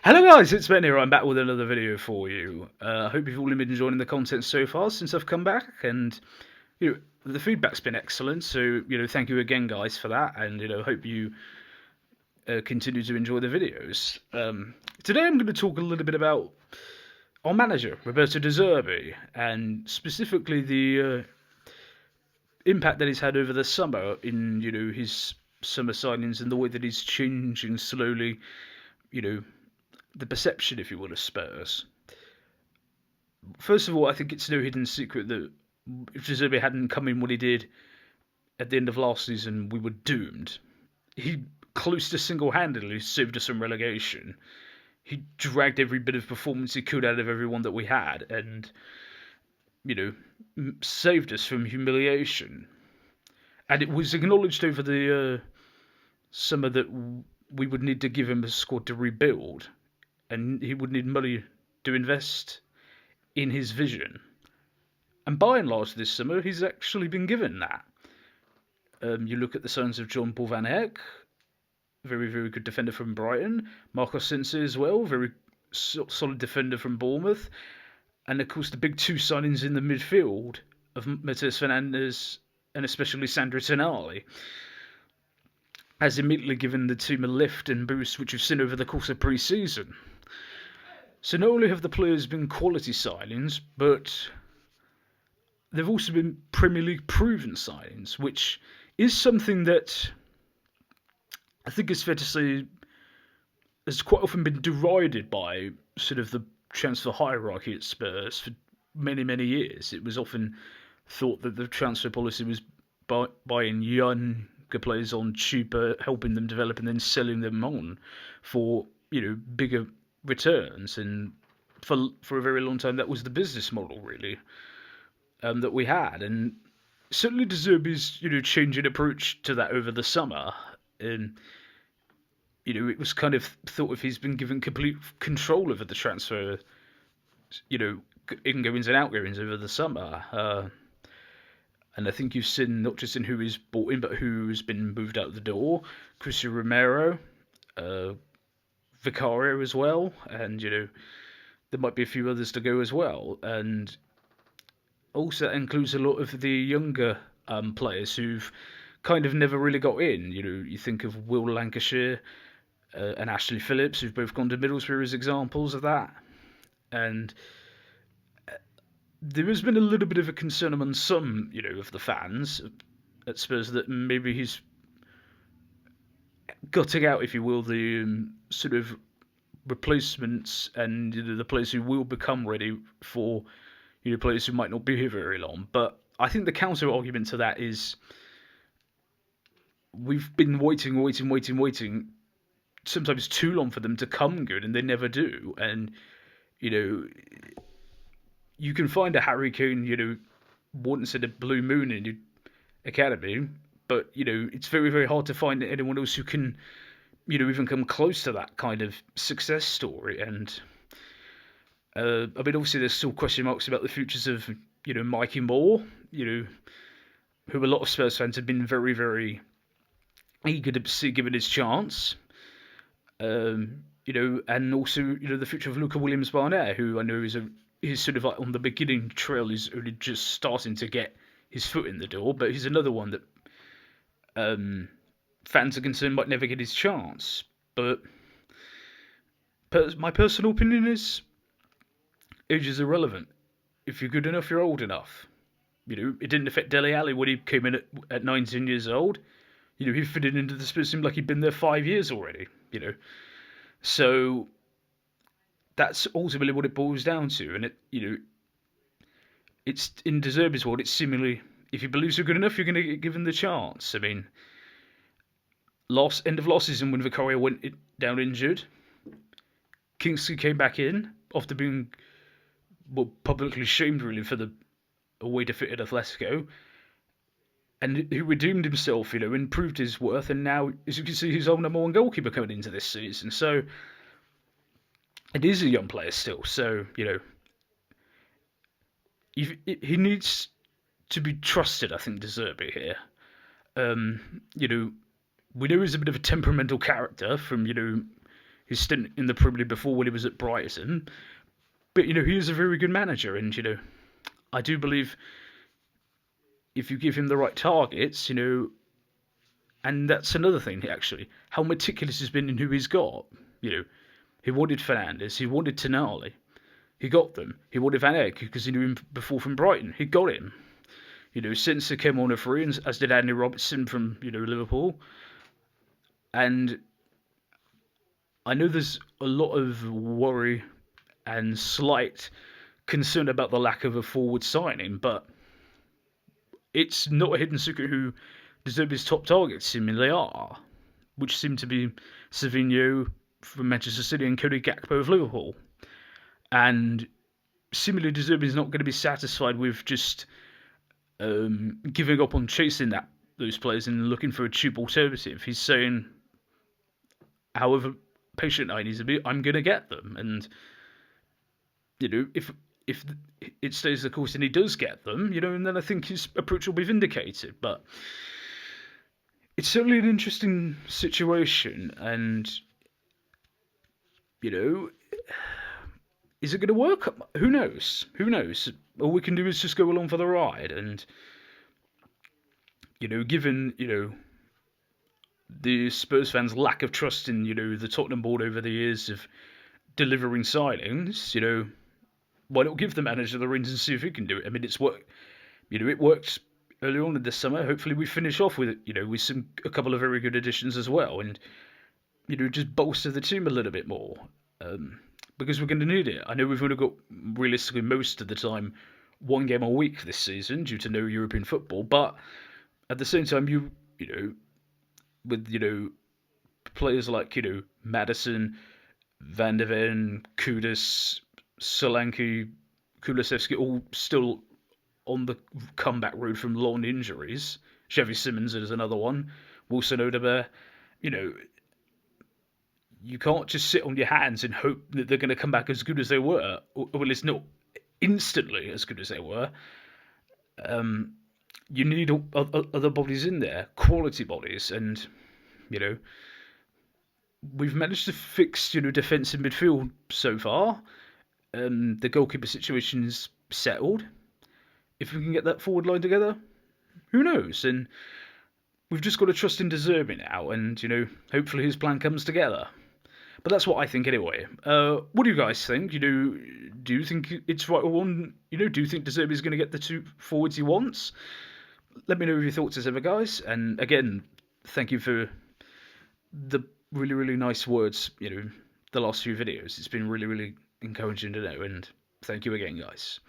Hello guys, it's Ben here. I'm back with another video for you. I hope you've all been enjoying the content so far since I've come back, and the feedback's been excellent. So thank you again, guys, for that, and hope you continue to enjoy the videos. Today I'm going to talk a little bit about our manager, Roberto De Zerbi, and specifically the impact that he's had over the summer in his summer signings and the way that he's changing slowly. You know the perception, if you will, of Spurs. First of all, I think it's no hidden secret that if Giuseppe hadn't come in what he did at the end of last season, we were doomed. He close to single-handedly saved us from relegation. He dragged every bit of performance he could out of everyone that we had, and saved us from humiliation. And it was acknowledged over the summer that we would need to give him a squad to rebuild, and he would need money to invest in his vision. And by and large, this summer, he's actually been given that. You look at the signs of John Paul Van Heck, very, very good defender from Brighton. Marcos Sense as well, very solid defender from Bournemouth. And of course, the big two signings in the midfield of Matheus Fernandes and especially Sandro Tonali has immediately given the team a lift and boost, which we've seen over the course of pre-season. So not only have the players been quality signings, but they've also been Premier League proven signings, which is something that I think it's fair to say has quite often been derided by sort of the transfer hierarchy at Spurs for many, many years. It was often thought that the transfer policy was buying younger players on cheaper, helping them develop, and then selling them on for bigger returns. And for a very long time, that was the business model really that we had. And certainly De Zerbi's changing approach to that over the summer. And it was kind of thought if he's been given complete control over the transfer, ingoings and outgoings over the summer. And I think you've seen not just in who he's brought in, but who's been moved out the door. Christian Romero, Vicario as well, and there might be a few others to go as well. And also that includes a lot of the younger players who've kind of never really got in. You think of Will Lancashire and Ashley Phillips, who've both gone to Middlesbrough as examples of that. And there has been a little bit of a concern among some, of the fans at Spurs that maybe he's gutting out, if you will, the sort of replacements and the players who will become ready for players who might not be here very long. But I think the counter argument to that is we've been waiting, sometimes too long for them to come good, and they never do. And you can find a Harry Kane, once in a blue moon in your academy, but it's very, very hard to find anyone else who can even come close to that kind of success story. And I mean, obviously there's still question marks about the futures of Mikey Moore, who a lot of Spurs fans have been very, very eager to see given his chance. And also the future of Luca Williams-Barnett, who I know he's sort of like on the beginning trail. He's only just starting to get his foot in the door, but he's another one that fans are concerned might never get his chance. But my personal opinion is age is irrelevant. If you're good enough, you're old enough. It didn't affect Dele Alli when he came in at 19 years old. He fitted into the Spurs, seemed like he'd been there 5 years already. So that's ultimately what it boils down to. And it's in De Zerbi's world. It's seemingly, if he believes you're good enough, you're going to get given the chance. I mean, end of last season when Vicario went down injured, Kingsley came back in after being publicly shamed really for the away defeat at Atletico, and he redeemed himself, and proved his worth. And now, as you can see, he's our number one goalkeeper coming into this season. So it is a young player still. So he needs to be trusted. I think De Zerbi here. We know he's a bit of a temperamental character from his stint in the Premier League before when he was at Brighton. But, he is a very good manager, and, I do believe if you give him the right targets, and that's another thing, actually, how meticulous he's been in who he's got. He wanted Fernandes, he wanted Tonali, he got them. He wanted Van Eyck because he knew him before from Brighton, he got him. Since came on a free, as did Andy Robertson from, Liverpool. And I know there's a lot of worry and slight concern about the lack of a forward signing, but it's not a hidden secret who De Zerbi's top targets seemingly are, which seem to be Savinho from Manchester City and Cody Gakpo of Liverpool. And seemingly De Zerbi's not going to be satisfied with just giving up on chasing those players and looking for a cheap alternative. He's saying, however patient I need to be, I'm going to get them. And, if it stays the course and he does get them, and then I think his approach will be vindicated. But it's certainly an interesting situation, and, is it going to work? Who knows? All we can do is just go along for the ride, and, given, the Spurs fans' lack of trust in, the Tottenham board over the years of delivering signings, why not give the manager the reins and see if he can do it? I mean, it's worked. It worked earlier on in the summer. Hopefully, we finish off with it, with a couple of very good additions as well, and just bolster the team a little bit more, because we're going to need it. I know we've only got realistically most of the time one game a week this season due to no European football, but at the same time, with players like Maddison, Van der Ven, Kudus, Solanke, Kulusevski, all still on the comeback road from long injuries. Chevy Simmons is another one. Wilson Odobert. You can't just sit on your hands and hope that they're going to come back as good as they were. Well, it's not instantly as good as they were. You need other bodies in there, quality bodies, and we've managed to fix defensive midfield so far. The goalkeeper situation's settled. If we can get that forward line together, who knows? And we've just got to trust in De Zerbi now, and hopefully his plan comes together. But that's what I think anyway. What do you guys think? Do you think it's right or wrong? Do you think De Zerbi is going to get the two forwards he wants? Let me know your thoughts as ever, guys. And again, thank you for the really, really nice words, the last few videos. It's been really, really encouraging to know, and thank you again, guys.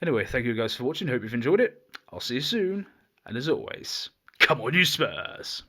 Anyway, thank you guys for watching. Hope you've enjoyed it. I'll see you soon. And as always, come on, you Spurs!